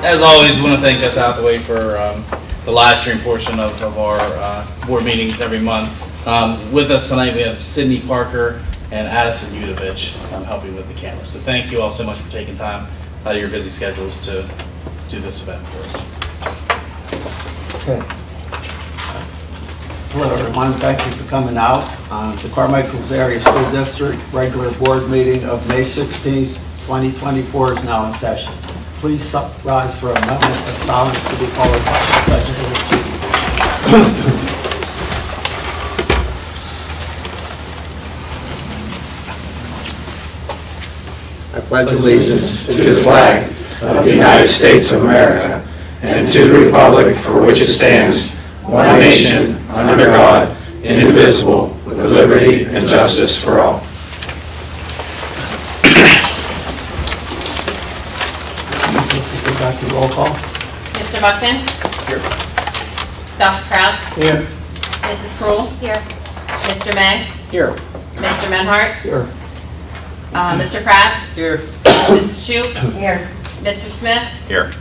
As always, we want to thank Jess Hathaway for the live stream portion of our board meetings every month. With us tonight, we have Sydney Parker and Addison Udovich helping with the camera. So thank you all so much for taking time out of your busy schedules to do this event for us. Okay. Hello, everyone. Thank you for coming out. The Carmichaels Area School District regular board meeting of May 16th, 2024 is now in session. Please rise for a moment of silence to be followed by the Pledge of Allegiance. I pledge allegiance to the flag of the United States of America and to the republic for which it stands, one nation, under God, indivisible, with liberty and justice for all. Go back to roll call. Mr. Buckman? Here. Dr. Kraus? Here. Mrs. Kroll? Here. Mr. May? Here. Mr. Menhart? Here. Mr. Kraft? Here. Mrs. Shoup? Here. Mr. Smith? Here.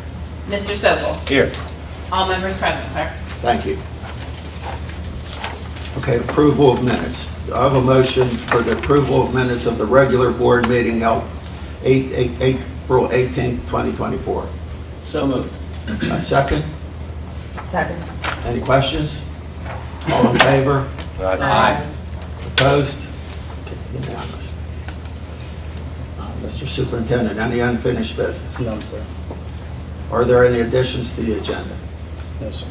Mr. Sokol? Here. All members present, sir. Thank you. Okay, approval of minutes. Do I have a motion for the approval of minutes of the regular board meeting held April 18th, 2024? So moved. A second? Second. Any questions? All in favor? Aye. Opposed? Okay, unanimous. Mr. Superintendent, any unfinished business? None, sir. Are there any additions to the agenda? No, sir.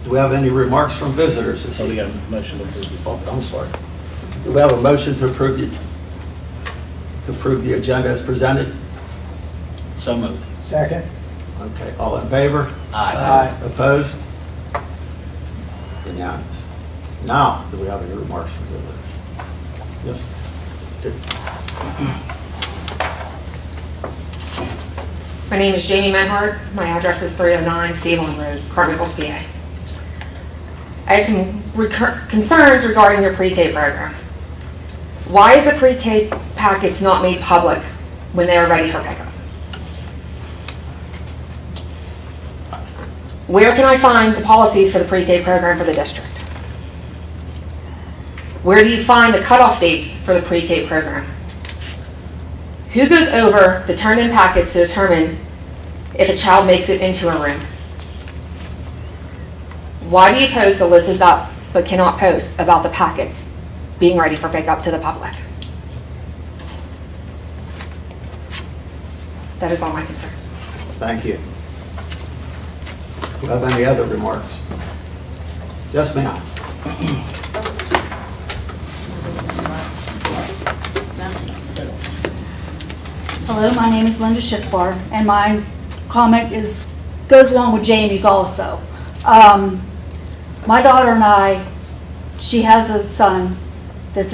Do we have any remarks from visitors this So we evening? got a motion to approve the Oh, I'm sorry. Do we have a motion to approve the agenda as presented? So moved. Second. Okay, all in favor? Aye. Opposed? Unanimous. Now, do we have any remarks from visitors? Yes. Good. My name is Jamie Menhart. My address is 309 Sealand Road, Carmichaels, PA. I have some concerns regarding your pre-K program. Why is the pre-K packets not made public when they are ready for pickup? Where can I find the policies for the pre-K program for the district? Where do you find the cutoff dates for the pre-K program? Who goes over the turn-in packets to determine if a child makes it into a room? Why do you post a list is up but cannot post about the packets being ready for pickup to the public? That is all my concerns. Thank you. Do we have any other remarks? Yes, ma'am. Hello, my name is Linda Schiffbar, and my comment goes along with Jamie's also. My daughter and I, she has a son that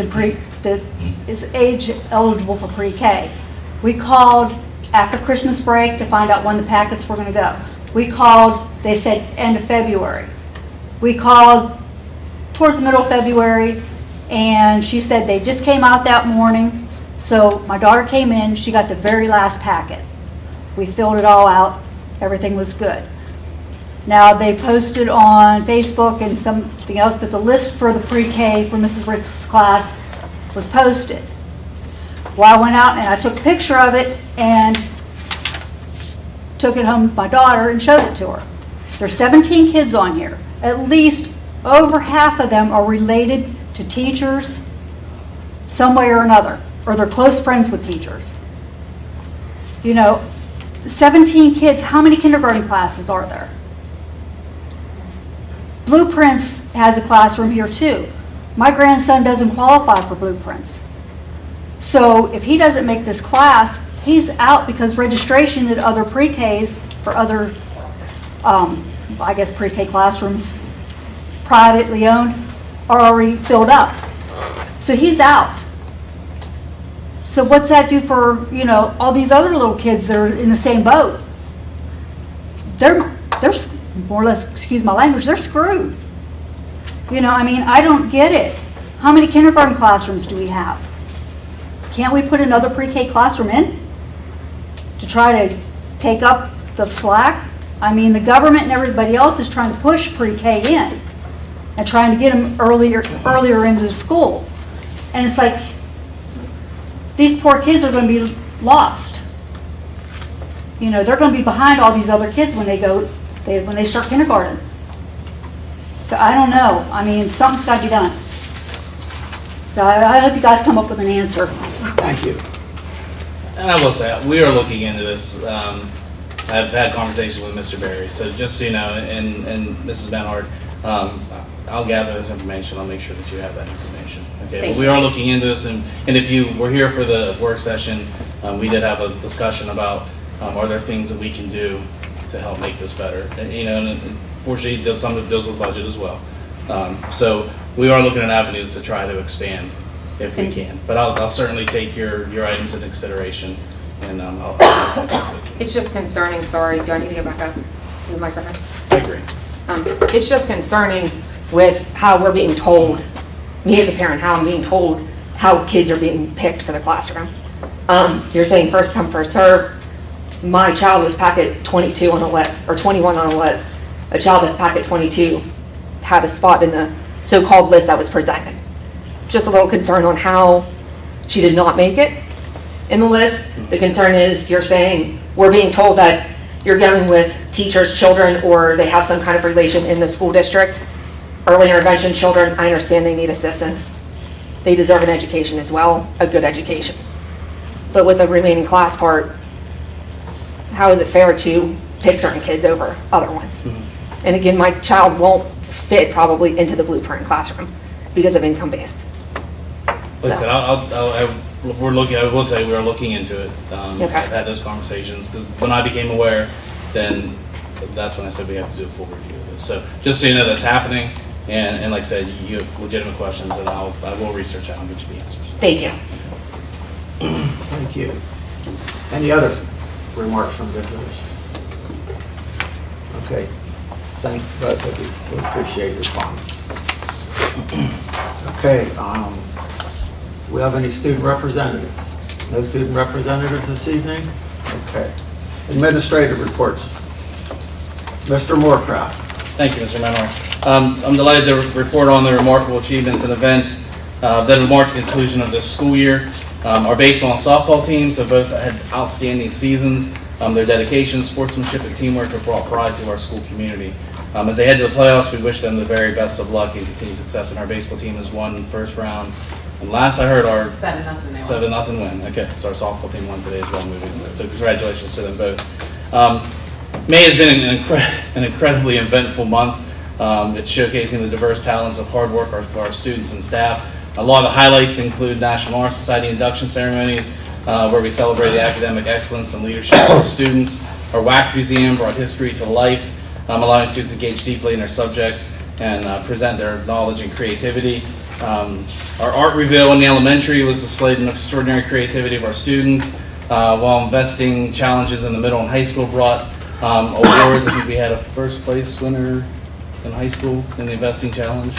is age eligible for pre-K. We called after Christmas break to find out when the packets were going to go. We called, they said end of February. We called towards the middle of February, and she said they just came out that morning. So my daughter came in, she got the very last packet. We filled it all out, everything was good. Now they posted on Facebook and something else that the list for the pre-K for Mrs. Ritz's class was posted. Well, I went out and I took a picture of it and took it home to my daughter and showed it to her. There's 17 kids on here. At least over half of them are related to teachers some way or another, or they're close friends with teachers. You know, 17 kids, how many kindergarten classes are there? Blueprints has a classroom here too. My grandson doesn't qualify for Blueprints. So if he doesn't make this class, he's out because registration at other pre-Ks for other, I guess pre-K classrooms, privately owned, are already filled up. So he's out. So what's that do for, you know, all these other little kids that are in the same boat? They're more or less, excuse my language, they're screwed. You know, I mean, I don't get it. How many kindergarten classrooms do we have? Can't we put another pre-K classroom in? to try to take up the slack. I mean, the government and everybody else is trying to push pre-K in and trying to get them earlier into the school. And it's like, these poor kids are going to be lost. You know, they're going to be behind all these other kids when they start kindergarten. So I don't know. I mean, something's got to be done. So I hope you guys come up with an answer. Thank you. And I will say, we are looking into this. I've had conversations with Mr. Berry, so just so you know, and Mrs. Benhart, I'll gather this information. I'll make sure that you have that information. Okay, but we are looking into this, and if you were here for the work session, we did have a discussion about are there things that we can do to help make this better. And you know, and unfortunately, some of it deals with budget as well. So we are looking at avenues to try to expand if we can. But I'll certainly take your items into consideration, and I'll It's just concerning, sorry, do I need to go back up to the microphone? I agree. It's just concerning with how we're being told, me as a parent, how I'm being told how kids are being picked for the classroom. You're saying first come, first serve. My child was packet 22 on the list, or 21 on the list. A child that's packet 22 had a spot in the so-called list that was presented. Just a little concern on how she did not make it in the list. The concern is you're saying we're being told that you're going with teachers' children or they have some kind of relation in the school district. Early intervention children, I understand they need assistance. They deserve an education as well, a good education. But with the remaining class part, how is it fair to pick certain kids over other ones? Mm-hmm. And again, my child won't fit probably into the blueprint classroom because of income-based. Like I said, I will tell you, we are looking into it. Okay. I've had those conversations, because when I became aware, then that's when I said we have to do a full review of this. So just so you know that's happening, and like I said, you have legitimate questions, and I will research out and get you the answers. Thank you. Thank you. Any other remarks from visitors? Okay. Thank both of you. We appreciate your comments. Okay. Do we have any student representatives? No student representatives this evening? Okay. Administrative reports. Mr. Moorcraft. Thank you, Mr. Menor. I'm delighted to report on the remarkable achievements and events that have marked the conclusion of this school year. Our baseball and softball teams have both had outstanding seasons. Their dedication, sportsmanship, and teamwork have brought pride to our school community. As they head to the playoffs, we wish them the very best of luck and continued success. And our baseball team has won first round. And last I heard, our 7-0 win. Okay, so our softball team won today as well, moving. So congratulations to them both. May has been an incredibly eventful month. It's showcasing the diverse talents of hard work of our students and staff. A lot of the highlights include National Honor Society induction ceremonies, where we celebrate the academic excellence and leadership of our students. Our Wax Museum brought history to life, allowing students to engage deeply in their subjects and present their knowledge and creativity. Our art reveal in the elementary was displayed in extraordinary creativity of our students, while investing challenges in the middle and high school brought awards. I think we had a first place winner in high school in the investing challenge.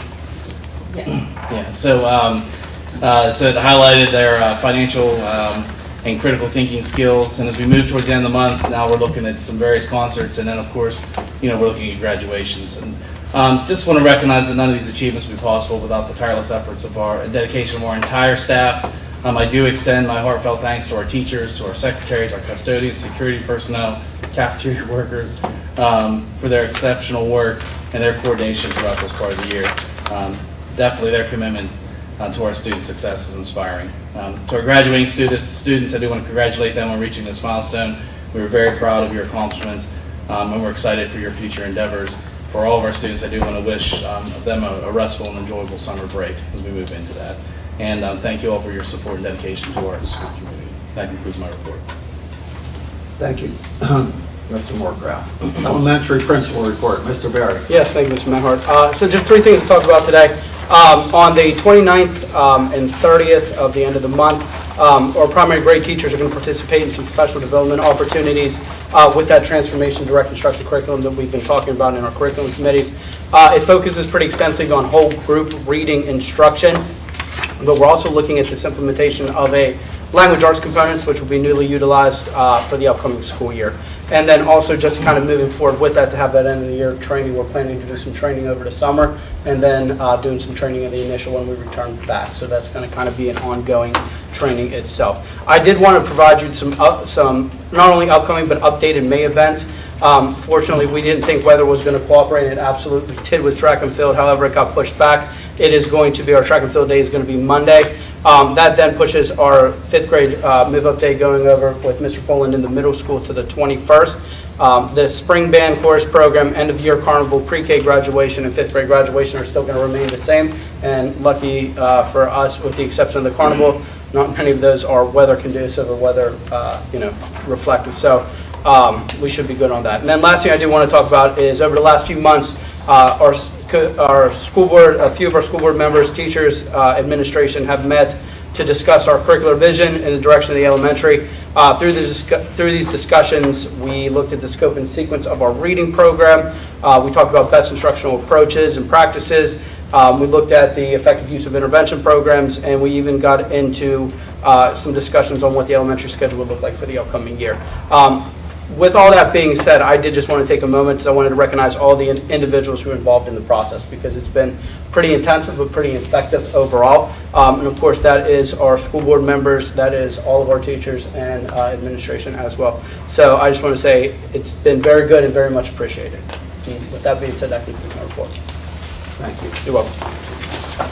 Yeah. So it highlighted their financial and critical thinking skills. And as we move towards the end of the month, now we're looking at some various concerts, and then of course, we're looking at graduations. And just want to recognize that none of these achievements would be possible without the tireless efforts of our dedication of our entire staff. I do extend my heartfelt thanks to our teachers, to our secretaries, our custodians, security personnel, cafeteria workers, for their exceptional work and their coordination throughout this part of the year. Definitely their commitment to our students' success is inspiring. To our graduating students, I do want to congratulate them on reaching this milestone. We're very proud of your accomplishments, and we're excited for your future endeavors. For all of our students, I do want to wish them a restful and enjoyable summer break as we move into that. And thank you all for your support and dedication to our school community. That concludes my report. Thank you, Mr. Moorcraft. Elementary principal report, Mr. Berry. Yes, thank you, Mr. Menhart. So just three things to talk about today. On the 29th and 30th of the end of the month, our primary grade teachers are going to participate in some professional development opportunities with that transformation direct instruction curriculum that we've been talking about in our curriculum committees. It focuses pretty extensively on whole group reading instruction, but we're also looking at this implementation of a language arts components, which will be newly utilized for the upcoming school year. And then also just kind of moving forward with that to have that end of the year training. We're planning to do some training over the summer and then doing some training in the initial when we return back. So that's going to kind of be an ongoing training itself. I did want to provide you some not only upcoming but updated May events. Fortunately, we didn't think weather was going to cooperate. It absolutely did with track and field. However, it got pushed back. It is going to be, our track and field day is going to be Monday. That then pushes our 5th grade move-up day going over with Mr. Poland in the middle school to the 21st. The spring band chorus program, end-of-year carnival, pre-K graduation, and 5th grade graduation are still going to remain the same. And lucky for us, with the exception of the carnival, not many of those are weather conducive or weather reflective. So we should be good on that. And then last thing I do want to talk about is over the last few months, our school board, a few of our school board members, teachers, administration have met to discuss our curricular vision in the direction of the elementary. Through these discussions, we looked at the scope and sequence of our reading program. We talked about best instructional approaches and practices. We looked at the effective use of intervention programs, and we even got into some discussions on what the elementary schedule would look like for the upcoming year. With all that being said, I did just want to take a moment because I wanted to recognize all the individuals who are involved in the process, because it's been pretty intensive but pretty effective overall. And of course, that is our school board members, that is all of our teachers and administration as well. So I just want to say it's been very good and very much appreciated. And with that being said, that concludes my report. Thank you. You're welcome.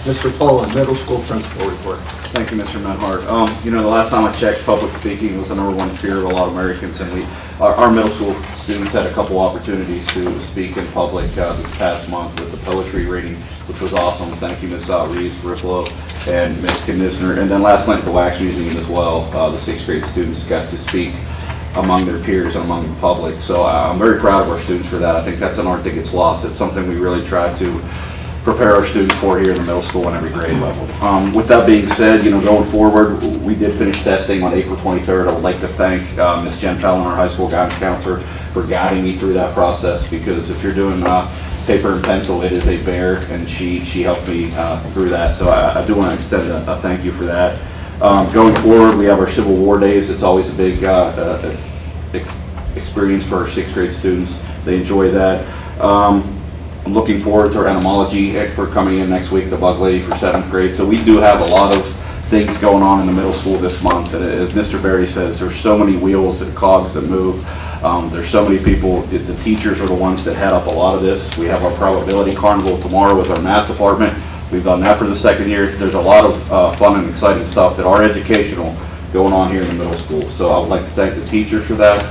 Mr. Poland, middle school principal report. Thank you, Mr. Menhart. The last time I checked, public speaking was the #1 fear of a lot of Americans, and our middle school students had a couple opportunities to speak in public this past month with the poetry reading, which was awesome. Thank you, Ms. Reeves, Riplo, and Ms. Knisner. And then last night at the Wax Museum as well, the 6th grade students got to speak among their peers and among the public. So I'm very proud of our students for that. I think that's an art that gets lost. It's something we really try to prepare our students for here in the middle school and every grade level. With that being said, going forward, we did finish testing on April 23rd. I would like to thank Ms. Jen Pellin, our high school guidance counselor, for guiding me through that process, because if you're doing paper and pencil, it is a bear, and she helped me through that. So I do want to extend a thank you for that. Going forward, we have our Civil War days. It's always a big experience for our 6th grade students. They enjoy that. I'm looking forward to our entomology expert coming in next week, the bug lady for 7th grade. So we do have a lot of things going on in the middle school this month. And as Mr. Berry says, there's so many wheels and cogs that move. There's so many people. The teachers are the ones that head up a lot of this. We have our probability carnival tomorrow with our math department. We've done that for the 2nd year. There's a lot of fun and exciting stuff that are educational going on here in the middle school. So I would like to thank the teachers for that.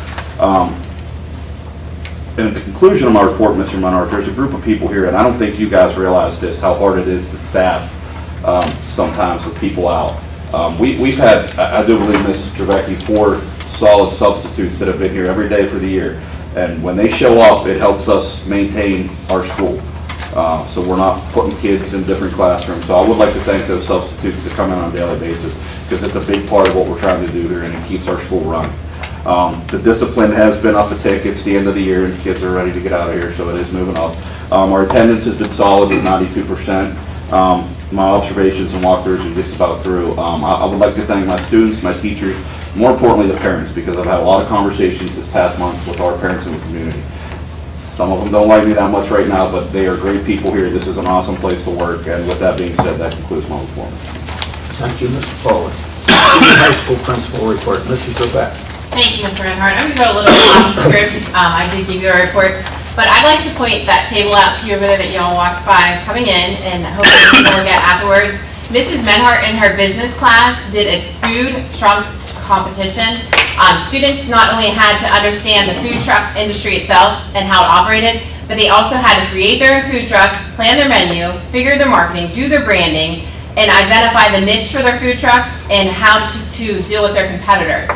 And at the conclusion of my report, Mr. Menhart, there's a group of people here, and I don't think you guys realize this, how hard it is to staff sometimes with people out. We've had, I do believe, Ms. Trevecki, 4 solid substitutes that have been here every day for the year. And when they show up, it helps us maintain our school. So we're not putting kids in different classrooms. So I would like to thank those substitutes that come in on a daily basis, because it's a big part of what we're trying to do here, and it keeps our school running. The discipline has been up a tick. It's the end of the year, and kids are ready to get out of here, so it is moving up. Our attendance has been solid at 92%. My observations and walkthroughs are just about through. I would like to thank my students, my teachers, more importantly the parents, because I've had a lot of conversations this past month with our parents in the community. Some of them don't like me that much right now, but they are great people here. This is an awesome place to work, and with that being said, that concludes my report. Thank you, Mr. Poland. High school principal report. Mrs. O'Beck. Thank you, Mr. Menhart. I'm going to go a little off script. I did give you a report, but I'd like to point that table out to you over there that y'all walked by coming in, and hopefully you can look at afterwards. Mrs. Menhart in her business class did a food truck competition. Students not only had to understand the food truck industry itself and how it operated, but they also had to create their own food truck, plan their menu, figure their marketing, do their branding, and identify the niche for their food truck and how to deal with their competitors.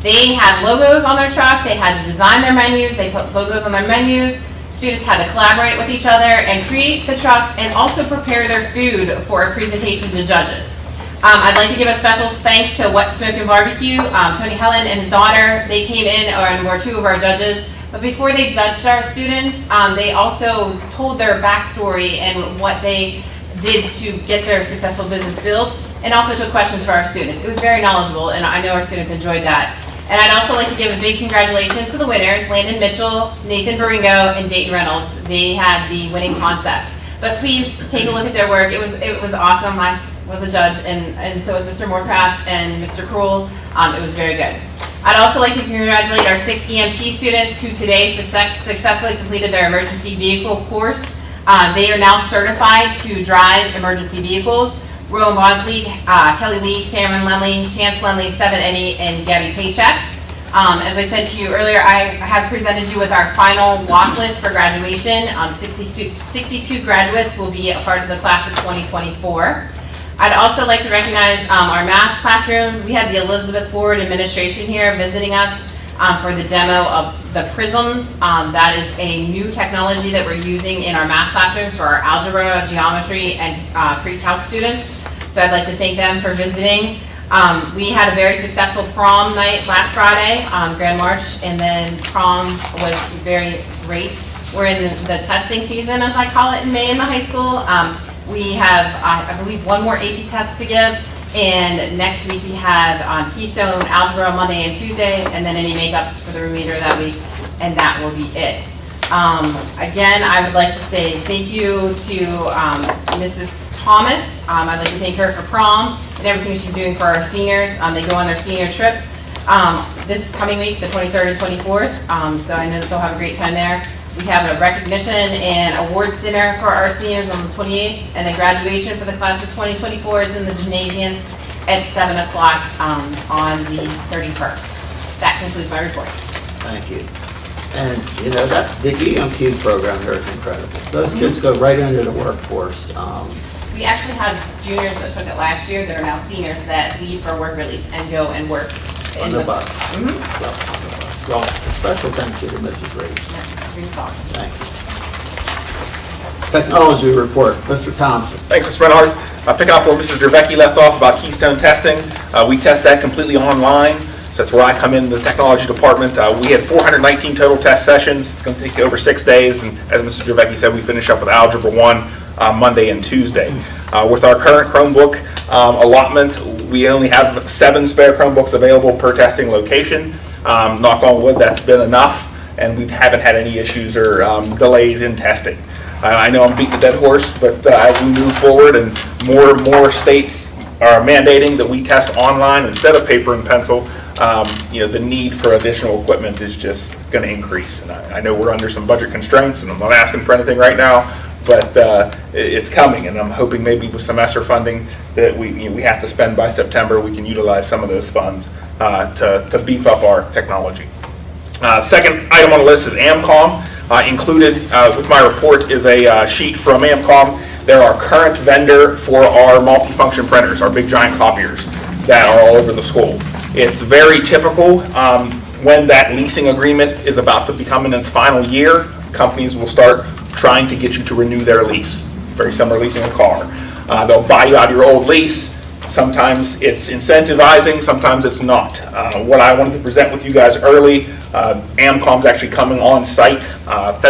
They had logos on their truck, they had to design their menus, they put logos on their menus. Students had to collaborate with each other and create the truck and also prepare their food for a presentation to judges. I'd like to give a special thanks to What's Smokin' Barbecue. Tony Helen and his daughter, they came in and were 2 of our judges. But before they judged our students, they also told their backstory and what they did to get their successful business built. and also took questions for our students. It was very knowledgeable, and I know our students enjoyed that. And I'd also like to give a big congratulations to the winners, Landon Mitchell, Nathan Baringo, and Dayton Reynolds. They had the winning concept. But please take a look at their work. It was awesome. I was a judge, and so was Mr. Moorcraft and Mr. Kroll. It was very good. I'd also like to congratulate our 6 EMT students who today successfully completed their emergency vehicle course. They are now certified to drive emergency vehicles. Rowan Bosley, Kelly Lee, Cameron Lenley, Chance Lenley, 7 Eddie, and Gabby Paycheck. As I said to you earlier, I have presented you with our final walk list for graduation. 62 graduates will be a part of the class of 2024. I'd also like to recognize our math classrooms. We had the Elizabeth Ford administration here visiting us for the demo of the prisms. That is a new technology that we're using in our math classrooms for our algebra, geometry, and pre-calc students. So I'd like to thank them for visiting. We had a very successful prom night last Friday, Grand March, and then prom was very great. We're in the testing season, as I call it, in May in the high school. We have, I believe, one more AP test to give, and next week we have Keystone Algebra Monday and Tuesday, and then any makeups for the remainder of that week, and that will be it. Again, I would like to say thank you to Mrs. Thomas. I'd like to thank her for prom and everything she's doing for our seniors. They go on their senior trip this coming week, the 23rd and 24th, so I know that they'll have a great time there. We have a recognition and awards dinner for our seniors on the 28th, and then graduation for the class of 2024 is in the gymnasium at 7 o'clock on the 31st. That concludes my report. Thank you. And you know, the EMT program here is incredible. Those kids go right into the workforce. We actually have juniors that took it last year that are now seniors that leave for work release and go and work On the bus. Mhm. Yep, on the bus. Well, a special thank you to Mrs. Reed. Yeah, it's really awesome. Thank you. Technology report, Mr. Townsend. Thanks, Mr. Menard. I'll pick up where Mrs. Dravecki left off about Keystone testing. We test that completely online, so that's where I come in the technology department. We had 419 total test sessions. It's going to take over 6 days, and as Mrs. Dravecki said, we finish up with Algebra 1 Monday and Tuesday. With our current Chromebook allotment, we only have 7 spare Chromebooks available per testing location. Knock on wood, that's been enough, and we haven't had any issues or delays in testing. I know I'm beating a dead horse, but as we move forward and more states are mandating that we test online instead of paper and pencil, the need for additional equipment is just going to increase. And I know we're under some budget constraints, and I'm not asking for anything right now, but it's coming, and I'm hoping maybe with some ESSER funding that we have to spend by September, we can utilize some of those funds to beef up our technology. Second item on the list is AMCOM. Included with my report is a sheet from AMCOM. They're our current vendor for our multifunction printers, our big giant copiers that are all over the school. It's very typical when that leasing agreement is about to become in its final year, companies will start trying to get you to renew their lease. Very similar to leasing a car. They'll buy you out of your old lease. Sometimes it's incentivizing, sometimes it's not. What I wanted to present with you guys early, AMCOM's actually coming on site Friday,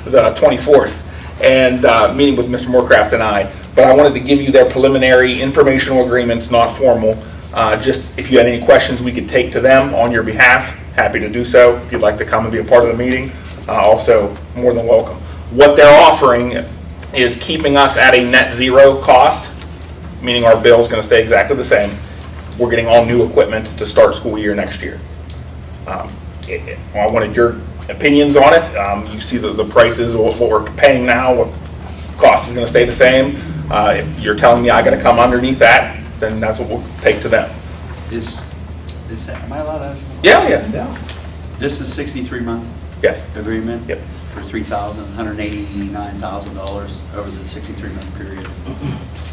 the 24th, and meeting with Mr. Moorcraft and I. But I wanted to give you their preliminary informational agreements, not formal. Just if you had any questions we could take to them on your behalf, happy to do so. If you'd like to come and be a part of the meeting, also more than welcome. What they're offering is keeping us at a net zero cost, meaning our bill is going to stay exactly the same. We're getting all new equipment to start school year next year. I wanted your opinions on it. You see the prices, what we're paying now, what cost is going to stay the same. If you're telling me I got to come underneath that, then that's what we'll take to them. Is that, am I allowed to ask? Yeah. This is 63-month Yes. agreement? Yep. For $189,000 over the 63-month period.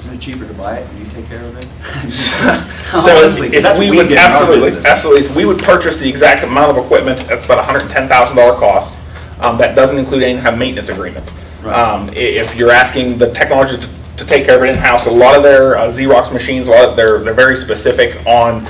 Isn't it cheaper to buy it and you take care of it? So Honestly, if that's we what would get in our absolutely, business. if we would purchase the exact amount of equipment, that's about $110,000 cost. That doesn't include any kind of maintenance agreement. Right. If you're asking the technology to take care of it in-house, a lot of their Xerox machines, they're very specific on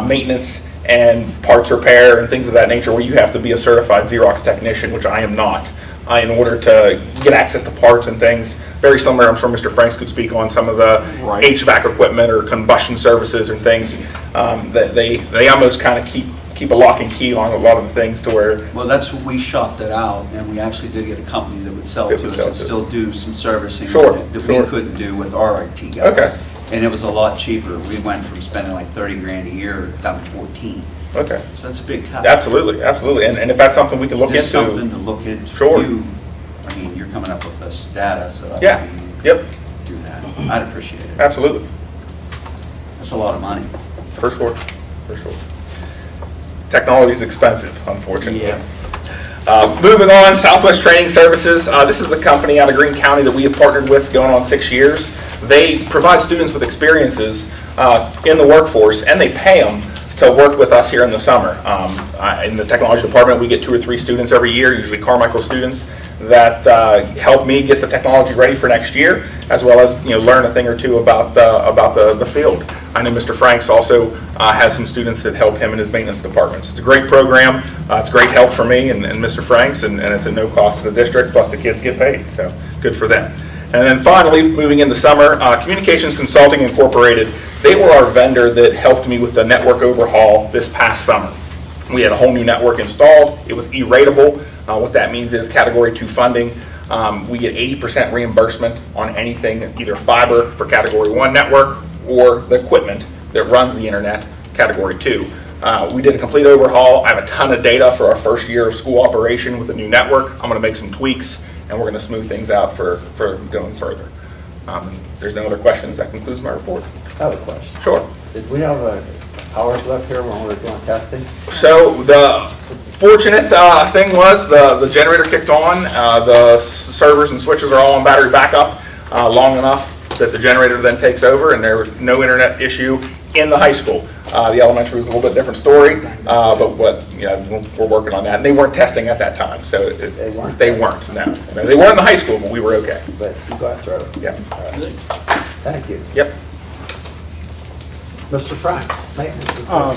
maintenance and parts repair and things of that nature, where you have to be a certified Xerox technician, which I am not. in order to get access to parts and things. Very similar, I'm sure Mr. Franks could speak on some of the HVAC equipment or combustion services and things that they almost kind of keep a lock and key on a lot of the things to where. Well, that's what we shopped it out, and we actually did get a company that would sell to us and still do some servicing that we couldn't do with our IT guys. Okay. And it was a lot cheaper. We went from spending like 30 grand a year down to 14. Okay. So that's a big cut. Absolutely, absolutely. And if that's something we can look Just into. something to look into. Sure. I mean, you're coming up with this data, so Yeah. Yep. do that. I'd appreciate it. Absolutely. That's a lot of money. For sure. For sure. Technology is expensive, unfortunately. Yeah. Moving on, Southwest Training Services. This is a company out of Greene County that we have partnered with going on 6 years. They provide students with experiences in the workforce, and they pay them to work with us here in the summer. In the technology department, we get 2 or 3 students every year, usually Carmichael students, that help me get the technology ready for next year, as well as learn a thing or two about the field. I know Mr. Franks also has some students that help him in his maintenance departments. It's a great program. It's great help for me and Mr. Franks, and it's at no cost to the district, plus the kids get paid, so good for them. And then finally, moving into summer, Communications Consulting Incorporated, they were our vendor that helped me with the network overhaul this past summer. We had a whole new network installed. It was E-ratable. What that means is Category 2 funding. We get 80% reimbursement on anything, either fiber for Category 1 network or the equipment that runs the internet, Category 2. We did a complete overhaul. I have a ton of data for our first year of school operation with the new network. I'm going to make some tweaks, and we're going to smooth things out for going further. If there's no other questions, that concludes my report. I have a question. Sure. Did we have a power left here when we were doing testing? So the fortunate thing was the generator kicked on. The servers and switches are all on battery backup long enough that the generator then takes over, and there was no internet issue in the high school. The elementary was a little bit different story, but we're working on that. And they weren't testing at that time, so They weren't? They weren't, no. They weren't in the high school, but we were okay. But you got through it. Yeah. All right. Thank you. Yep. Mr. Franks, maintenance report.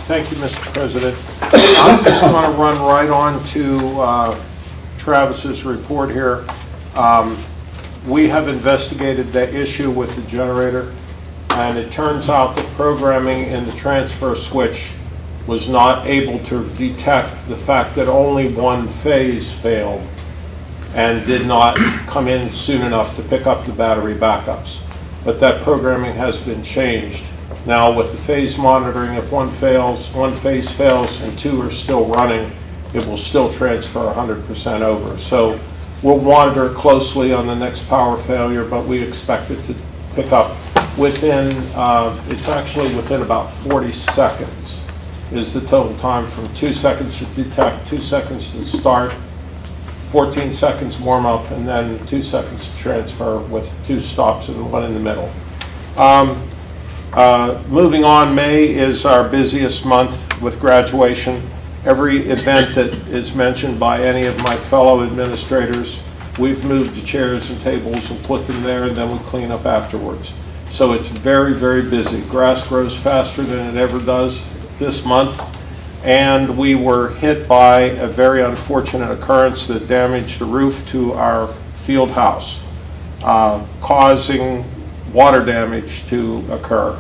Thank you, Mr. President. I'm just going to run right on to Travis's report here. We have investigated the issue with the generator, and it turns out the programming in the transfer switch was not able to detect the fact that only one phase failed and did not come in soon enough to pick up the battery backups. But that programming has been changed. Now with the phase monitoring, if one phase fails and 2 are still running, it will still transfer 100% over. So we'll monitor closely on the next power failure, but we expect it to pick up within, it's actually within about 40 seconds is the total time from 2 seconds to detect, 2 seconds to start, 14 seconds warm up, and then 2 seconds to transfer with 2 stops and 1 in the middle. Moving on, May is our busiest month with graduation. Every event that is mentioned by any of my fellow administrators, we've moved the chairs and tables and put them there, and then we clean up afterwards. So it's very, very busy. Grass grows faster than it ever does this month. And we were hit by a very unfortunate occurrence that damaged the roof to our field house, causing water damage to occur.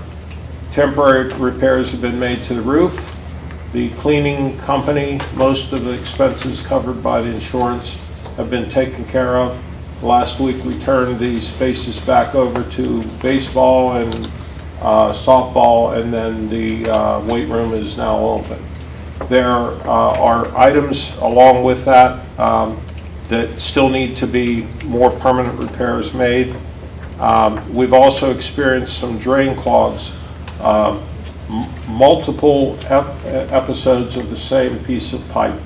Temporary repairs have been made to the roof. The cleaning company, most of the expenses covered by the insurance have been taken care of. Last week we turned the spaces back over to baseball and softball, and then the weight room is now open. There are items along with that that still need to be more permanent repairs made. We've also experienced some drain clogs, multiple episodes of the same piece of pipe.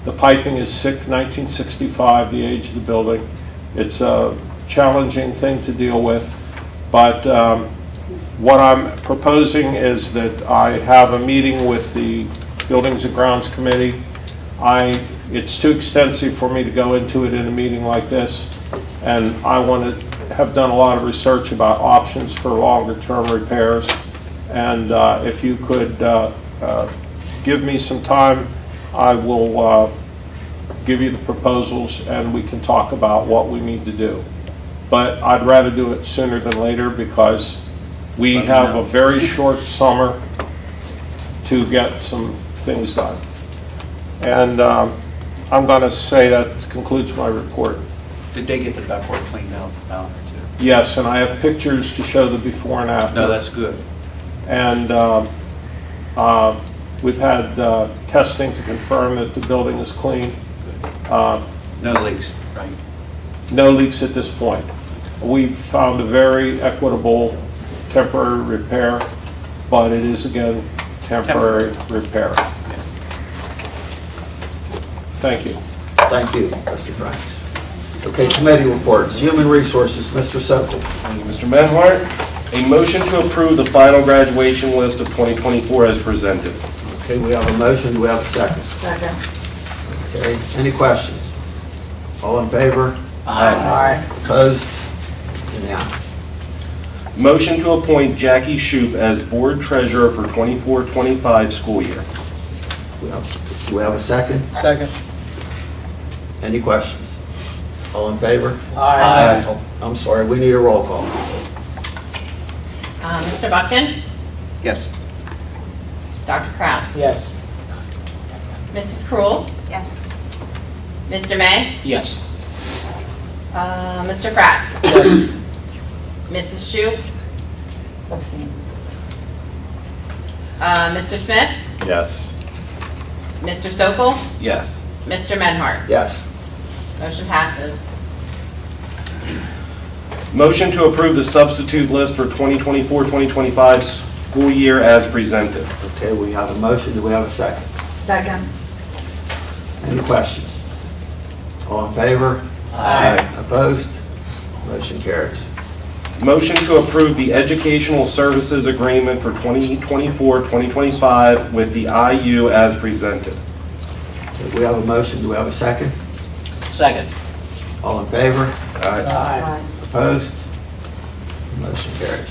The piping is 1965, the age of the building. It's a challenging thing to deal with, but what I'm proposing is that I have a meeting with the Buildings and Grounds Committee. It's too extensive for me to go into it in a meeting like this, and I want to have done a lot of research about options for longer term repairs. And if you could give me some time, I will give you the proposals, and we can talk about what we need to do. But I'd rather do it sooner than later because we have a very short summer to get some things done. And I'm going to say that concludes my report. Did they get the ductwork cleaned out down there too? Yes, and I have pictures to show the before and after. No, that's good. And we've had testing to confirm that the building is clean. No leaks, right? No leaks at this point. We've found a very equitable temporary repair, but it is again temporary repair. Thank you. Thank you, Mr. Franks. Okay, committee reports. Human Resources, Mr. Sokol. Thank you, Mr. Menhart. A motion to approve the final graduation list of 2024 as presented. Okay, we have a motion. Do we have a second? Second. Okay, any questions? All in favor? Aye. Opposed? Unanimous. Motion to appoint Jackie Shoup as board treasurer for 24-25 school year. Do we have a second? Second. Any questions? All in favor? Aye. I'm sorry, we need a roll call. Mr. Buckton? Yes. Dr. Kraus? Yes. Mrs. Kroll? Yes. Mr. May? Yes. Mr. Pratt? Mrs. Shoup? Mr. Smith? Yes. Mr. Sokol? Yes. Mr. Menhart? Yes. Motion passes. Motion to approve the substitute list for 2024-2025 school year as presented. Okay, we have a motion. Do we have a second? Second. Any questions? All in favor? Aye. Opposed? Motion carries. Motion to approve the educational services agreement for 2024-2025 with the IU as presented. Okay, we have a motion. Do we have a second? Second. All in favor? Aye. Opposed? Motion carries.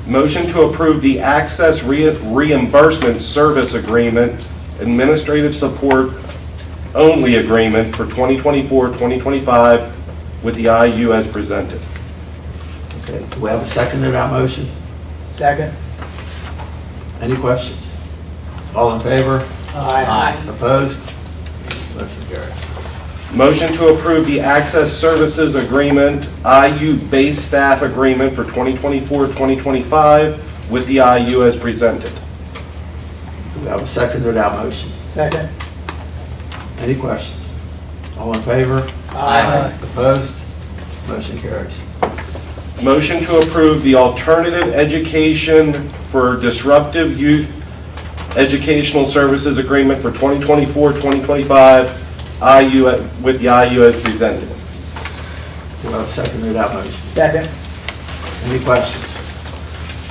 Motion to approve the access reimbursement service agreement, administrative support only agreement for 2024-2025 with the IU as presented. Okay, do we have a second to that motion? Second. Any questions? All in favor? Aye. Opposed? Motion carries. Motion to approve the access services agreement, IU base staff agreement for 2024-2025 with the IU as presented. Do we have a second to that motion? Second. Any questions? All in favor? Aye. Opposed? Motion carries. Motion to approve the alternative education for disruptive youth educational services agreement for 2024-2025 IU with the IU as presented. Do we have a second to that motion? Second. Any questions?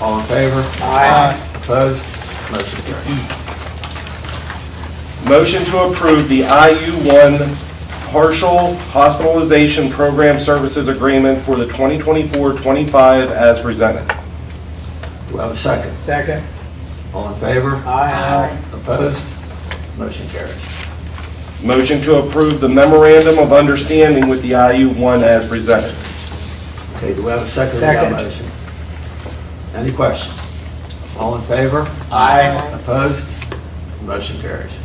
All in favor? Aye. Opposed? Motion carries. Motion to approve the IU1 partial hospitalization program services agreement for the 2024-25 as presented. Do we have a second? Second. All in favor? Aye. Opposed? Motion carries. Motion to approve the memorandum of understanding with the IU1 as presented. Okay, do we have a second to that Second. motion? Any questions? All in favor? Aye. Opposed? Motion carries.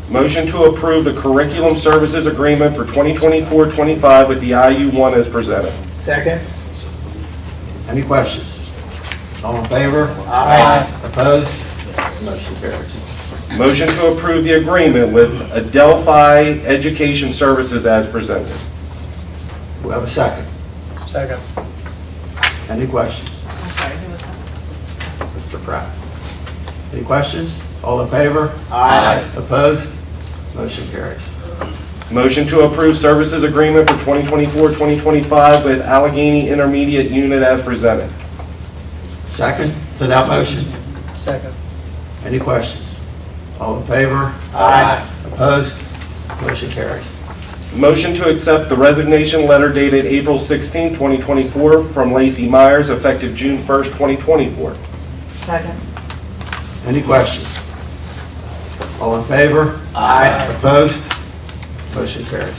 Motion to approve the curriculum services agreement for 2024-25 with the IU1 as presented. Second. Any questions? All in favor? Aye. Opposed? Motion carries. Motion to approve the agreement with Adelphi Education Services as presented. Do we have a second? Second. Any questions? I'm sorry, who was that? Mr. Pratt. Any questions? All in favor? Aye. Opposed? Motion carries. Motion to approve services agreement for 2024-2025 with Allegheny Intermediate Unit as presented. Second to that motion? Second. Any questions? All in favor? Aye. Opposed? Motion carries. Motion to accept the resignation letter dated April 16, 2024 from Lacey Myers effective June 1st, 2024. Second. Any questions? All in favor? Aye. Opposed? Motion carries.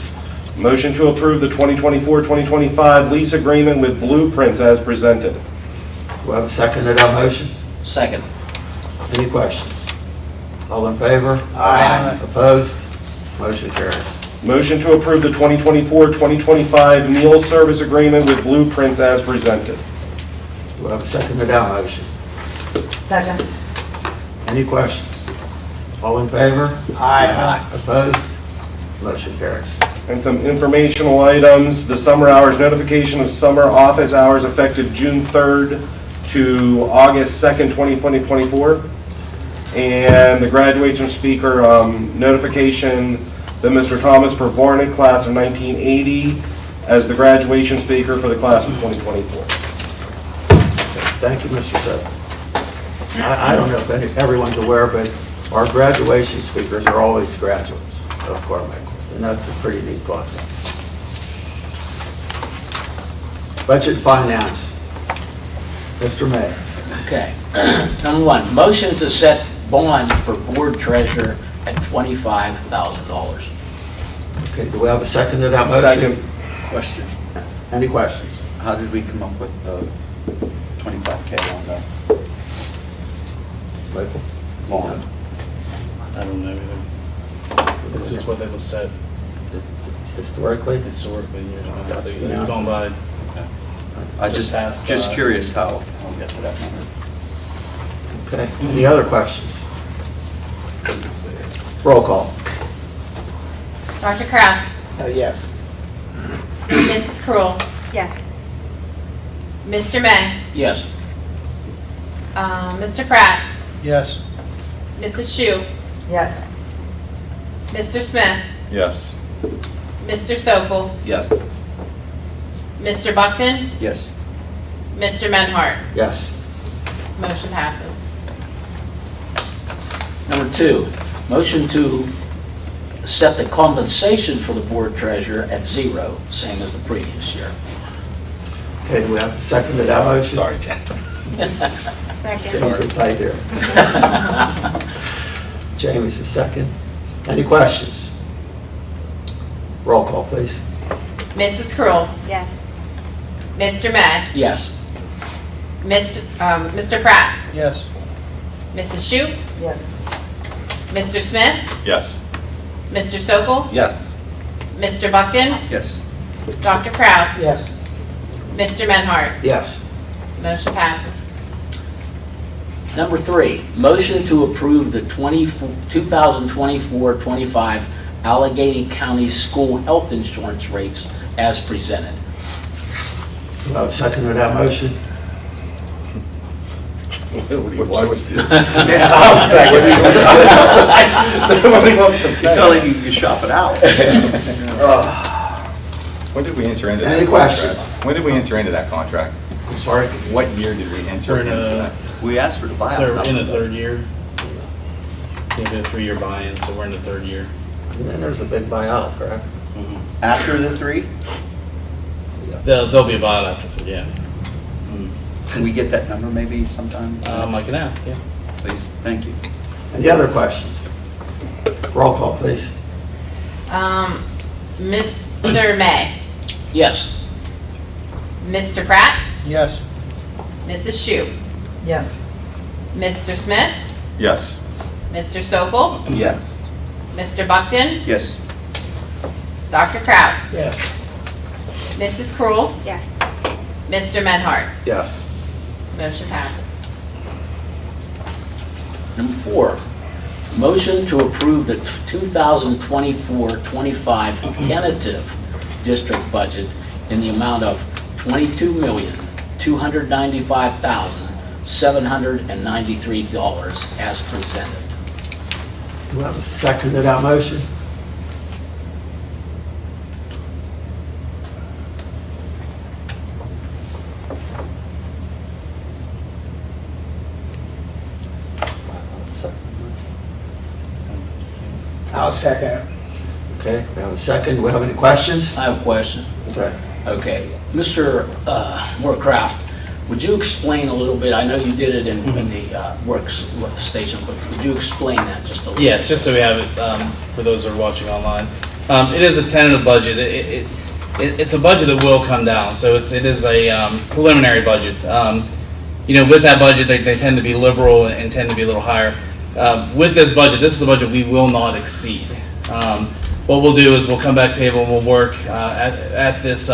Motion to approve the 2024-2025 lease agreement with Blueprints as presented. Do I have a second to that motion? Second. Any questions? All in favor? Aye. Opposed? Motion carries. Motion to approve the 2024-2025 meal service agreement with Blueprints as presented. Do I have a second to that motion? Second. Any questions? All in favor? Aye. Opposed? Motion carries. And some informational items, the summer hours, notification of summer office hours effective June 3rd to August 2nd, 2024. And the graduation speaker notification that Mr. Thomas Pervornik, class of 1980, as the graduation speaker for the class of 2024. Thank you, Mr. Sutton. I don't know if everyone's aware, but our graduation speakers are always graduates of Carmichaels, and that's a pretty neat concept. Budget and Finance. Mr. Mayor. Okay. Number one, motion to set bond for board treasurer at $25,000. Okay, do we have a second to that motion? Second. Question, Any questions? how did we come up with the 25K on the Michael? bond? I don't know either. This is what they was said Historically? historically, years ago. That's So the you're going by, I Just past, just curious how I'll get to that number. Okay, any other questions? Roll call. Dr. Kraus? Yes. Mrs. Kroll? Yes. Mr. May? Yes. Mr. Pratt? Yes. Mrs. Shu? Yes. Mr. Smith? Yes. Mr. Sokol? Yes. Mr. Buckton? Yes. Mr. Menhart? Yes. Motion passes. Number two, motion to set the compensation for the board treasurer at 0, same as the previous year. Okay, do we have a second to that motion? Sorry, Jack. Jamie's right here. Jamie's the second. Any questions? Roll call, please. Mrs. Kroll? Yes. Mr. May? Yes. Mr. Pratt? Yes. Mrs. Shu? Yes. Mr. Smith? Yes. Mr. Sokol? Yes. Mr. Buckton? Yes. Dr. Kraus? Yes. Mr. Menhart? Yes. Motion passes. Number three, motion to approve the 2024-25 Allegheny County School Health Insurance rates as presented. Do I have a second to that motion? I'll second. You sound like you shop it out. When did we enter into that? Any questions? contract? When did we enter into that contract? I'm sorry? What year did we enter We're in into a- that? We asked for the buyout. in the number. third year. Can't do a 3-year buy-in, so we're in the third year. And then there's a big buyout, correct? After the 3? There'll be a buyout after, yeah. Can we get that number maybe sometime? I can ask, yeah. Please, thank you. Any other questions? Roll call, please. Mr. May? Yes. Mr. Pratt? Yes. Mrs. Shu? Yes. Mr. Smith? Yes. Mr. Sokol? Yes. Mr. Buckton? Yes. Dr. Kraus? Yes. Mrs. Kroll? Yes. Mr. Menhart? Yes. Motion passes. Number four, motion to approve the 2024-25 tentative district budget in the amount of $22,295,793 as presented. Do I have a second to that motion? I'll second it. Okay, we have a second. Do we have any questions? I have a question. Okay. Okay, Mr. Moorcraft, would you explain a little bit, I know you did it in the workstation, but would you explain that just a little? Yes, just so we have it, for those that are watching online. It is a tentative budget. It's a budget that will come down, so it is a preliminary budget. With that budget, they tend to be liberal and tend to be a little higher. With this budget, this is a budget we will not exceed. What we'll do is we'll come back table and we'll work at this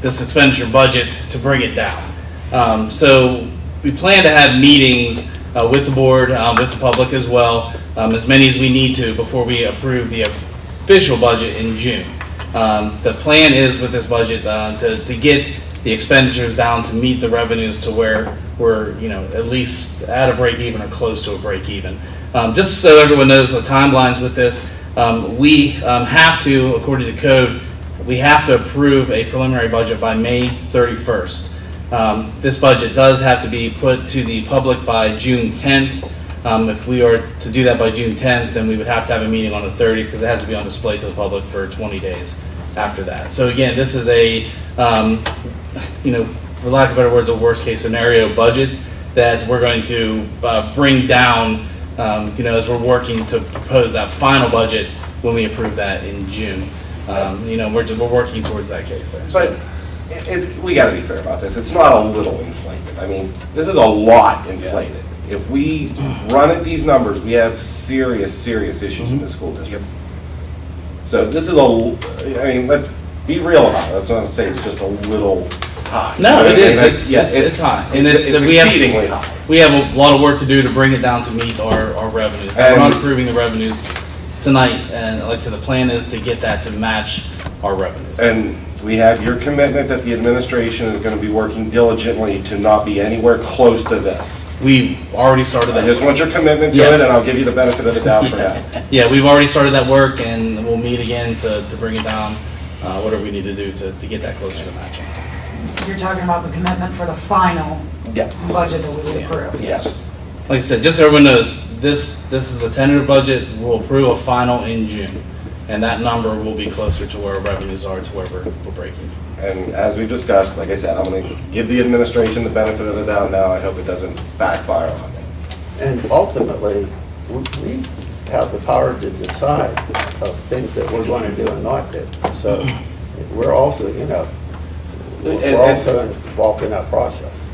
expenditure budget to bring it down. So we plan to have meetings with the board, with the public as well, as many as we need to before we approve the official budget in June. The plan is with this budget to get the expenditures down to meet the revenues to where we're at least at a break even or close to a break even. Just so everyone knows the timelines with this, we have to, according to code, we have to approve a preliminary budget by May 31st. This budget does have to be put to the public by June 10th. If we are to do that by June 10th, then we would have to have a meeting on the 30th because it has to be on display to the public for 20 days after that. So again, this is a, for lack of better words, a worst case scenario budget that we're going to bring down, as we're working to propose that final budget when we approve that in June. We're working towards that case there. But we got to be fair about this. It's not a little inflated. I mean, this is a lot inflated. Yeah. If we run at these numbers, we have serious issues in the school district. So this is let's be real about it. Let's not say it's just a little high. No, it is. It's high. And it's exceedingly high. We have a lot of work to do to bring it down to meet our revenues. We're not approving the revenues tonight, and like I said, the plan is to get that to match our revenues. And we have your commitment that the administration is going to be working diligently to not be anywhere close to this. We've already started that. I just want your commitment to it, and I'll give you the benefit of the doubt for that. Yeah, we've already started that work, and we'll meet again to bring it down, whatever we need to do to get that closer to matching. You're talking about the commitment for the final Yes. budget that we would approve? Yes. Like I said, just so everyone knows, this is the tentative budget. We'll approve a final in June, and that number will be closer to where our revenues are, to where we're breaking. And as we discussed, like I said, I'm going to give the administration the benefit of the doubt now. I hope it doesn't backfire on them. And ultimately, we have the power to decide of things that we're going to do and not do. So we're also, we're also involved in that process.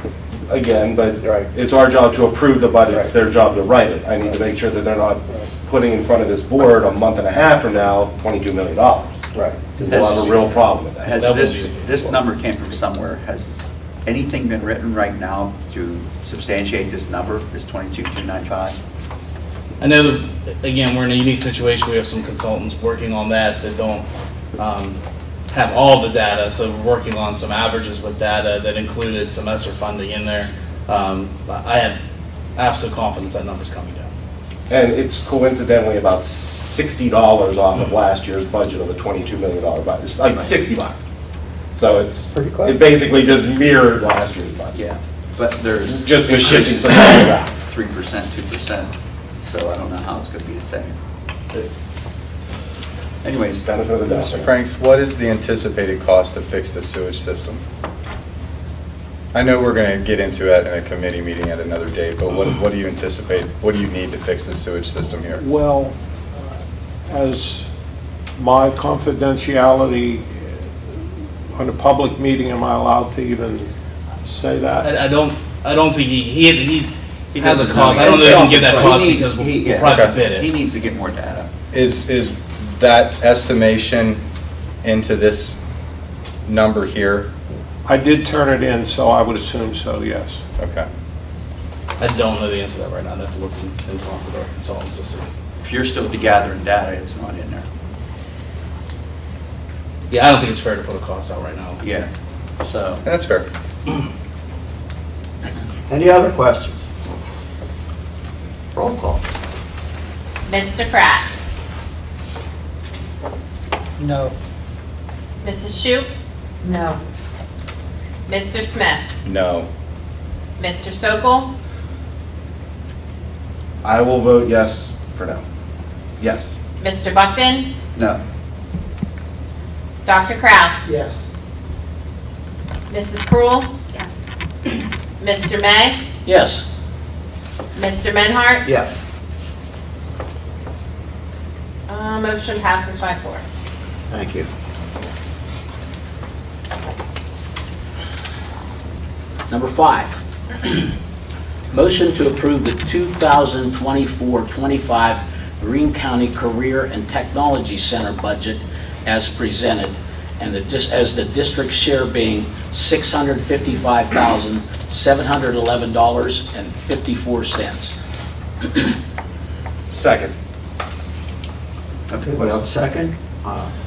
Again, but it's our job to approve the budget. It's their job to write it. I need to make sure that they're not putting in front of this board a month and a half from now, $22 million. Right. Because we'll have a real problem with that. Has this number came from somewhere. Has anything been written right now to substantiate this number, this 22,295? I know that, again, we're in a unique situation. We have some consultants working on that don't have all the data, so we're working on some averages with data that included some ESSER funding in there. I have absolute confidence that number's coming down. And it's coincidentally about $60 off of last year's budget of a $22 million budget. It's like $60. So it's pretty close. It basically just mirrored last year's budget. Yeah, but there's just was shifting some money around. 3%, 2%. So I don't know how it's going to be the same. Anyways, benefit of the doubt. Mr. Franks, what is the anticipated cost to fix the sewage system? I know we're going to get into it in a committee meeting at another date, but what do you anticipate? What do you need to fix the sewage system here? Well, as my confidentiality on a public meeting, am I allowed to even say that? I don't think he has a cost. I don't know if he can get that cost because we'll probably bid it. He needs to get more data. Is that estimation into this number here? I did turn it in, so I would assume so, yes. Okay. I don't know the answer to that right now. I'd have to look and talk with our consultants to see. If you're still gathering data, it's not in there. Yeah, I don't think it's fair to put a cost out right now. Yeah, so. That's fair. Any other questions? Roll call. Mr. Pratt? No. Mrs. Shoup? No. Mr. Smith? No. Mr. Sokol? I will vote yes for now. Yes. Mr. Buckton? No. Dr. Kraus? Yes. Mrs. Kroll? Yes. Mr. May? Yes. Mr. Menhart? Yes. Motion passes 5-4. Thank you. Number 5, motion to approve the 2024-25 Greene County Career and Technology Center budget as presented, and as the district share being $655,711.54. Second. Okay, we have a second.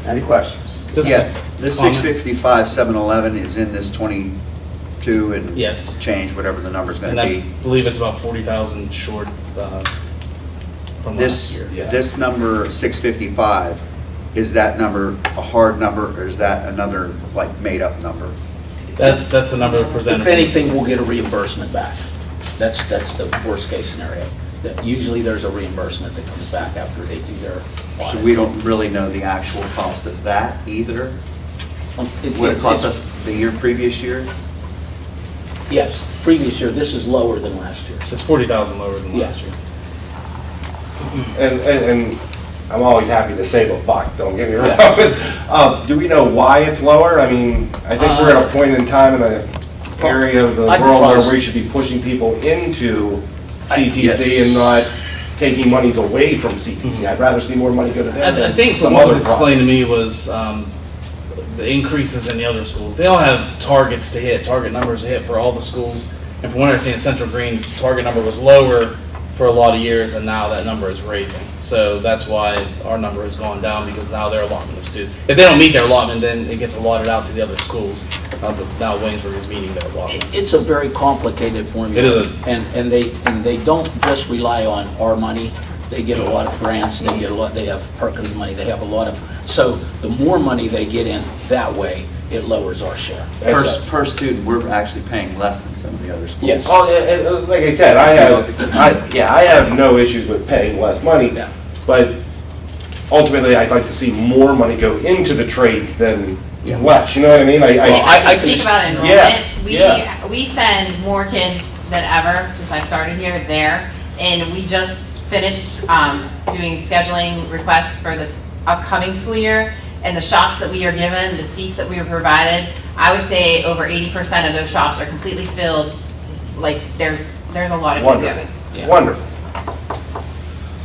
Any questions? Yeah, this 655, 711 is in this 22 and Yes. change, whatever the number's And gonna I be. believe it's about 40,000 short from last year. This number 655, is that number a hard number, or is that another, like, made-up number? That's the number presented. If anything, we'll get a reimbursement back. That's the worst case scenario. That usually there's a reimbursement that comes back after they do their So audit. we don't really know the actual cost of that either? What it cost us the previous year? Yes, previous year, this is lower than last year. It's 40,000 lower than Yes. last year. And I'm always happy to save a buck, don't get me wrong. Do we know why it's lower? I mean, I think we're at a point in time in the area of the world where we should be pushing people into CTC and not taking monies away from CTC. I'd rather see more money go to them. I think some what was other explained to me was the increases in the other schools. They all have targets to hit, target numbers to hit for all the schools. And from what I understand, Central Green's target number was lower for a lot of years, and now that number is raising. So that's why our number has gone down, because now their allotment of students, if they don't meet their allotment, then it gets allotted out to the other schools. But now Waynesburg is meeting their allotment. It's a very complicated formula. It is And they don't just rely on our money. They get a lot of grants, they have Perkins money, they have a lot of, so the more money they get in that way, it lowers our share. Per student, we're actually paying less than some of the other schools. Yes. Oh, and like I said, I have no issues with paying less money, Yeah. but ultimately, I'd like to see more money go into the trades than less, you know what I mean? Well, I speak about enrollment. Yeah. We send more kids than ever since I started here there, and we just finished doing scheduling requests for this upcoming school year, and the shops that we are given, the seats that we are provided, I would say over 80% of those shops are completely filled. Like, there's a lot of kids Wonderful. going. Wonderful.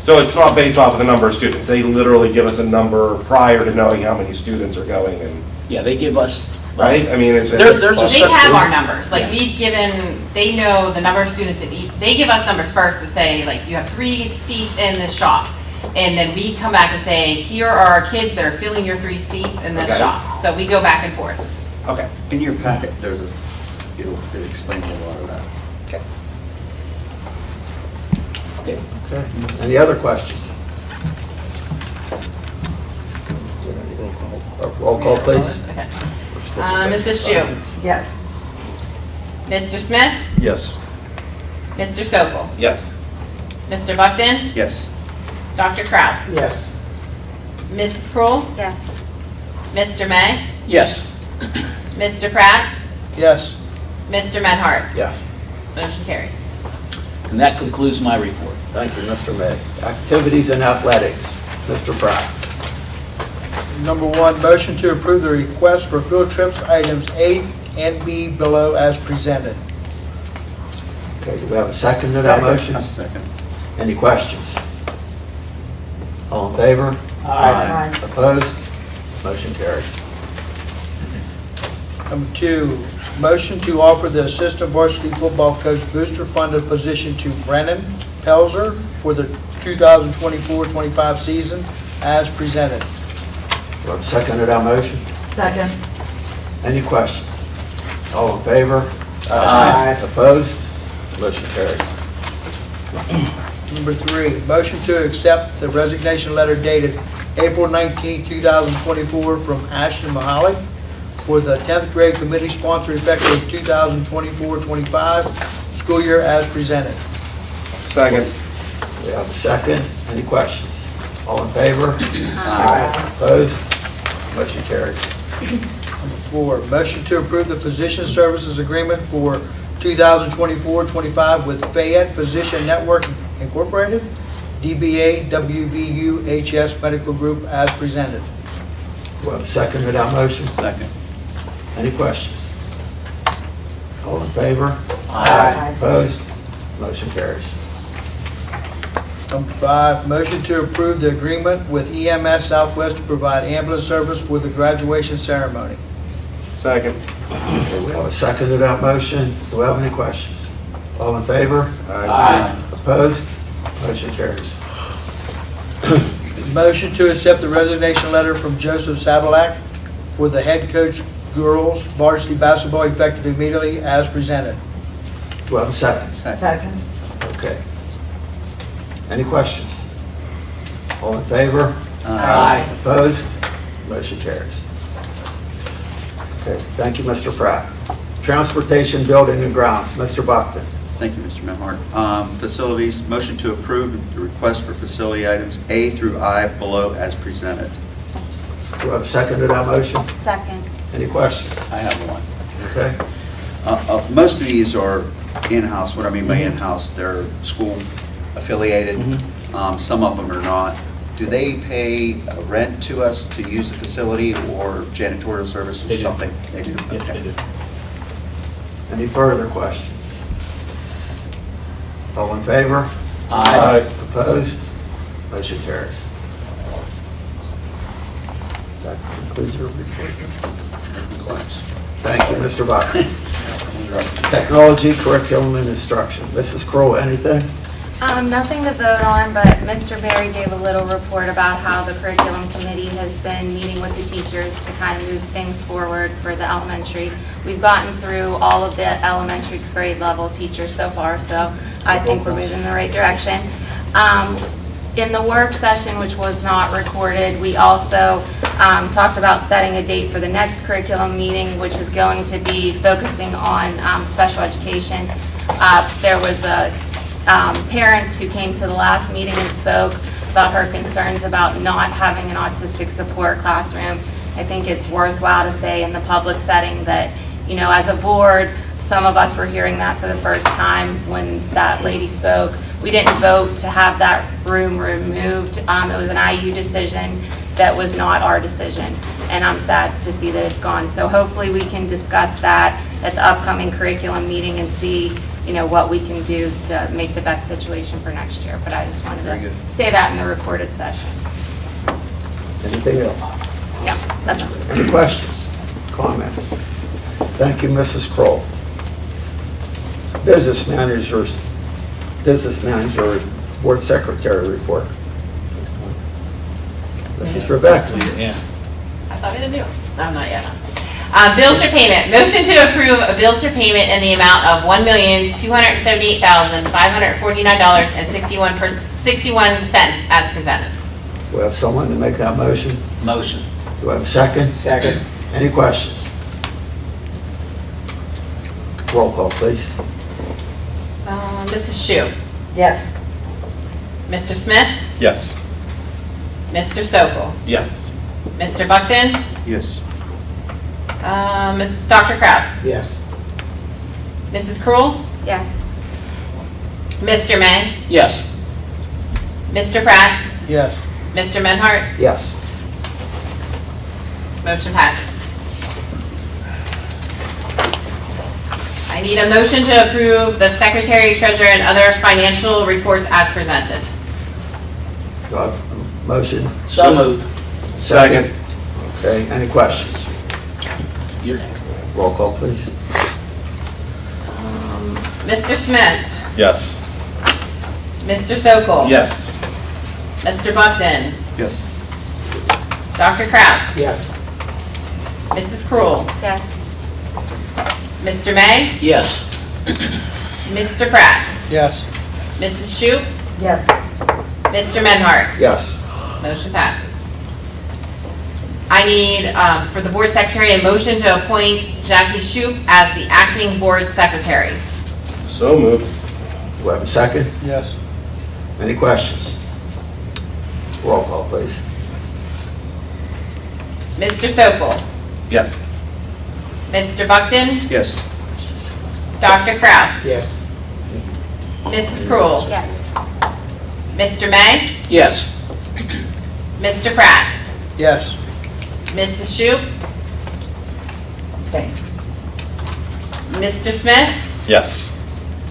So it's not based off of the number of students. They literally give us a number prior to knowing how many students are going, and Yeah, they give us. right? I mean, it's They have our numbers, like we've given, they know the number of students that they give us numbers first to say, like, you have 3 seats in this shop. And then we come back and say, here are our kids that are filling your 3 seats in this Okay. shop. So we go back and forth. Okay. In your packet, it explains a lot of that. Okay. Any other questions? Roll call, please. Okay. Mrs. Shu, Yes. Mr. Smith, Yes. Mr. Sokol, Yes. Mr. Buckton, Yes. Dr. Kraus, Yes. Mrs. Kroll, Yes. Mr. May, Yes. Mr. Pratt, Yes. Mr. Menhart. Yes. Motion carries. And that concludes my report. Thank you, Mr. May. Activities and athletics, Mr. Pratt. Number 1, motion to approve the request for field trips, items A and B below as presented. Okay, do we have a second to that motion? A second. Any questions? All in favor? Aye. Opposed? Motion carries. Number 2, motion to offer the assistant varsity football coach booster funded position to Brennan Pelzer for the 2024-25 season as presented. Do we have a second to that motion? Second. Any questions? All in favor? Aye. Opposed? Motion carries. Number 3, motion to accept the resignation letter dated April 19, 2024 from Ashton Mahalik for the 10th grade committee sponsor effective 2024-25 school year as presented. Second. We have a second. Any questions? All in favor? Aye. Opposed? Motion carries. Number 4, motion to approve the physician services agreement for 2024-25 with Fayette Physician Network Incorporated DBA WVU HS Medical Group as presented. Do I have a second to that motion? Second. Any questions? All in favor? Aye. Opposed? Motion carries. Number 5, motion to approve the agreement with EMS Southwest to provide ambulance service for the graduation ceremony. Second. Okay, we have a second to that motion. Do we have any questions? All in favor? Opposed? Motion carries. Motion to accept the resignation letter from Joseph Sadalak for the head coach girls varsity basketball effective immediately as presented. Do I have a second? Second. Okay. Any questions? All in favor? Opposed? Motion carries. Okay, thank you, Mr. Pratt. Transportation, Building and Grounds, Mr. Buckton. Thank you, Mr. Menhart. Facilities, motion to approve the request for facility items A through I below as presented. Do I have a second to that motion? Second. Any questions? I have one. Okay. Most of these are in-house. What I mean by in-house, they're school affiliated. Some of them are not. Do they pay rent to us to use the facility or janitorial service or something? They do. Yeah, Okay. they do. Any further questions? All in favor? Opposed? Motion carries. That concludes your report. Thank you, Mr. Buckton. Technology, Curriculum, and Instruction. Mrs. Kroll, anything? Nothing to vote on, but Mr. Berry gave a little report about how the curriculum committee has been meeting with the teachers to kind of move things forward for the elementary. We've gotten through all of the elementary grade level teachers so far, so I think we're moving in the right direction. In the work session, which was not recorded, we also talked about setting a date for the next curriculum meeting, which is going to be focusing on special education. There was a parent who came to the last meeting and spoke about her concerns about not having an autistic support classroom. I think it's worthwhile to say in the public setting that, you know, as a board, some of us were hearing that for the first time when that lady spoke. We didn't vote to have that room removed. It was an IU decision that was not our decision, and I'm sad to see that it's gone. So hopefully we can discuss that at the upcoming curriculum meeting and see, you know, what we can do to make the best situation for next year. But I just wanted to say that in the recorded session. Anything else? Yeah, that's all. Any questions? Comments? Thank you, Mrs. Kroll. Business manager, board secretary report. Mrs. Trebek. Yeah. I thought we didn't do it. I'm not yet. Bills for payment. Motion to approve a bills for payment in the amount of $1,278,549.61 as presented. Do I have someone to make that motion? Motion. Do I have a second? Second. Any questions? Roll call, please. Mrs. Shu. Yes. Mr. Smith. Yes. Mr. Sokol. Yes. Mr. Buckton. Yes. Dr. Kraus. Yes. Mrs. Kroll. Yes. Mr. May. Yes. Mr. Pratt. Yes. Mr. Menhart. Yes. Motion passes. I need a motion to approve the secretary, treasurer, and other financial reports as presented. Do I have a motion? So moved. Second. Okay, any questions? Your name. Roll call, please. Mr. Smith. Yes. Mr. Sokol. Yes. Mr. Buckton. Yes. Dr. Kraus. Yes. Mrs. Kroll. Yes. Mr. May. Yes. Mr. Pratt. Yes. Mrs. Shoup. Yes. Mr. Menhart. Yes. Motion passes. I need, for the board secretary, a motion to appoint Jackie Shoup as the acting board secretary. So moved. Do I have a second? Yes. Any questions? Roll call, please. Mr. Sokol. Yes. Mr. Buckton. Yes. Dr. Kraus. Yes. Mrs. Kroll. Yes. Mr. May? Yes. Mr. Pratt? Yes. Mrs. Shoup? Mr. Smith? Yes.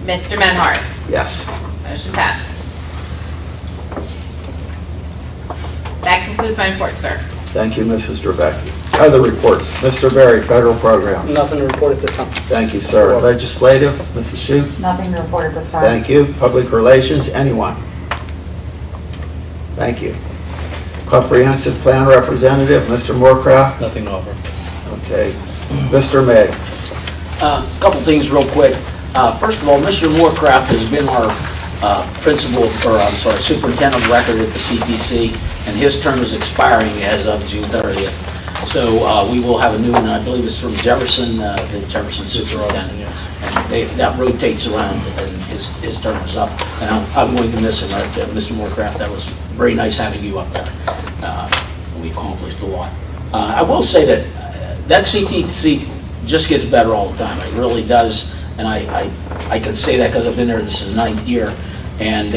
Mr. Menhart? Yes. Motion passes. That concludes my report, sir. Thank you, Mrs. Drabecki. Other reports, Mr. Berry, federal programs. Nothing to report at this time. Thank you, sir. Legislative, Mrs. Shoup. Nothing to report at this time. Thank you. Public relations, anyone? Thank you. Comprehensive plan representative, Mr. Moorcraft. Nothing to offer. Okay. Mr. May. Couple things real quick. First of all, Mr. Moorcraft has been our superintendent of record at the CPC, and his term is expiring as of June 30th. So we will have a new one, I believe it's from Jefferson, the Jefferson superintendent. And that rotates around, and his term is up. And I'm going to miss him, Mr. Moorcraft. That was very nice having you up there. We accomplished a lot. I will say that CTC just gets better all the time. It really does. And I can say that because I've been there, this is the 9th year. And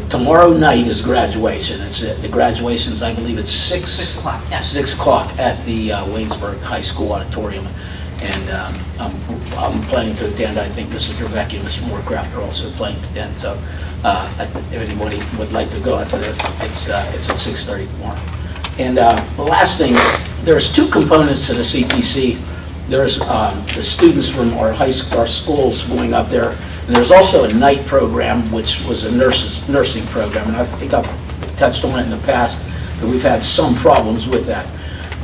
tomorrow night is graduation. The graduation's, I believe it's 6 o'clock, yeah. 6 o'clock at the Waynesburg High School Auditorium. And I'm planning to attend. I think Mrs. Drabecki and Mr. Moorcraft are also planning to attend. So if anybody would like to go, it's at 6:30 tomorrow. And the last thing, there's two components to the CPC. There's the students from our schools going up there, and there's also a night program, which was a nursing program, and I think I've touched on it in the past, that we've had some problems with that.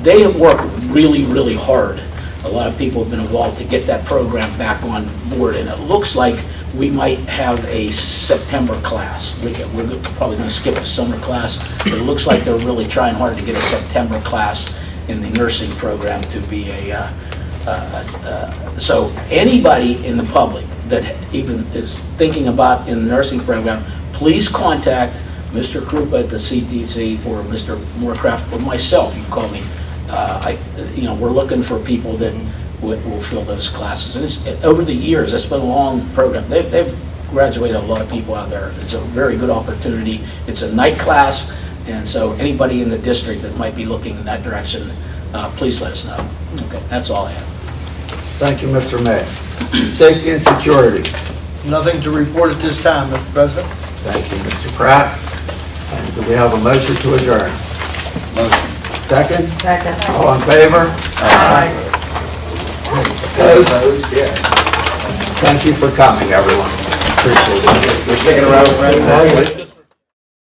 They have worked really, really hard. A lot of people have been involved to get that program back on board, and it looks like we might have a September class. We're probably going to skip a summer class, but it looks like they're really trying hard to get a September class in the nursing program to be a so anybody in the public that even is thinking about in the nursing program, please contact Mr. Krupa at the CTC or Mr. Moorcraft or myself. You can call me. We're looking for people that will fill those classes. And over the years, it's been a long program. They've graduated a lot of people out there. It's a very good opportunity. It's a night class, and so anybody in the district that might be looking in that direction, please let us know. Okay, that's all I have. Thank you, Mr. May. Safety and security. Nothing to report at this time, Mr. President. Thank you, Mr. Pratt. And do we have a motion to adjourn? Motion. Second? Second. All in favor? Aye. Opposed? Yeah. Thank you for coming, everyone. Appreciate it. We're sticking around for